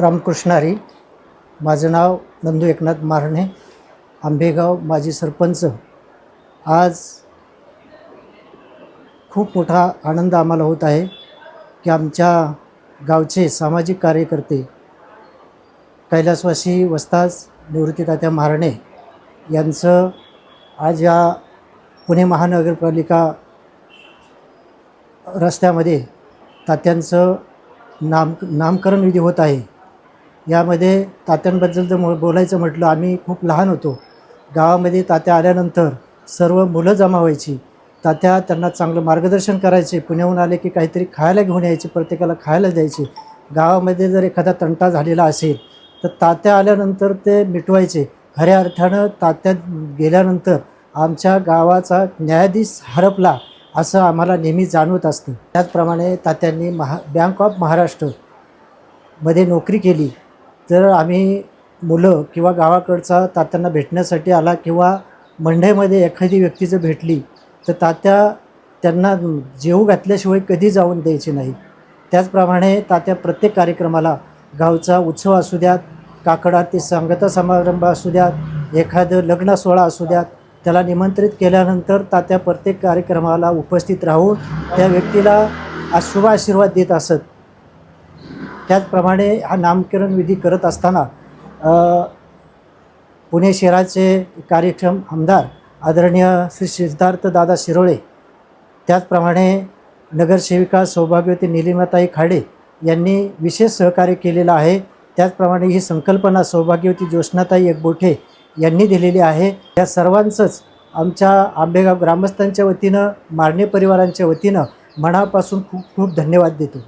रामकृष्ण हरी. माझं नाव नंदू एकनाथ मारणे, आंबेगाव माजी सरपंच. आज खूप मोठा आनंद आम्हाला होत आहे की आमच्या गावचे सामाजिक कार्यकर्ते कैलासवासी वस्ताद निवृत्ती तात्या मारणे यांचं आज या पुणे महानगरपालिका रस्त्यामध्ये तात्यांचं नामकरण विधी होत आहे. यामध्ये तात्यांबद्दल जर बोलायचं म्हटलं, आम्ही खूप लहान होतो. गावामध्ये तात्या आल्यानंतर सर्व मुलं जमा व्हायची. तात्या त्यांना चांगलं मार्गदर्शन करायचे. पुण्याहून आले की काहीतरी खायला घेऊन यायचे, प्रत्येकाला खायला द्यायचे. गावामध्ये जर एखादा तंटा झालेला असेल तर तात्या आल्यानंतर ते मिटवायचे. खऱ्या अर्थानं तात्या गेल्यानंतर आमच्या गावाचा न्यायाधीश हरपला असं आम्हाला नेहमी जाणवत असतं. त्याचप्रमाणे तात्यांनी बँक ऑफ महाराष्ट्रमध्ये नोकरी केली. तर आम्ही मुलं किंवा गावाकडचा तात्यांना भेटण्यासाठी आला किंवा मंडईमध्ये एखादी व्यक्ती जर भेटली तर तात्या त्यांना जेवू घातल्याशिवाय कधी जाऊन द्यायचे नाही. त्याचप्रमाणे तात्या प्रत्येक कार्यक्रमाला, गावचा उत्सव असू द्यात, काकड आरती सांगता समारंभ असू द्यात, एखादं लग्न सोहळा असू द्यात, त्याला निमंत्रित केल्यानंतर तात्या प्रत्येक कार्यक्रमाला उपस्थित राहून त्या व्यक्तीला शुभ आशीर्वाद देत असत. त्याचप्रमाणे हा नामकरण विधी करत असताना पुणे शहराचे कार्यक्षम आमदार आदरणीय श्री सिद्धार्थ दादा शिरोळे, त्याचप्रमाणे नगरसेविका सौभाग्यवती निलिमाताई खाडे यांनी विशेष सहकार्य केलेलं आहे. त्याचप्रमाणे ही संकल्पना सौभाग्यवती ज्योत्स्नाताई एकबोठे यांनी दिलेली आहे. या सर्वांचंच आमच्या आंबेगाव ग्रामस्थांच्या वतीनं, मारणे परिवारांच्या वतीनं मनापासून खूप खूप धन्यवाद देतो.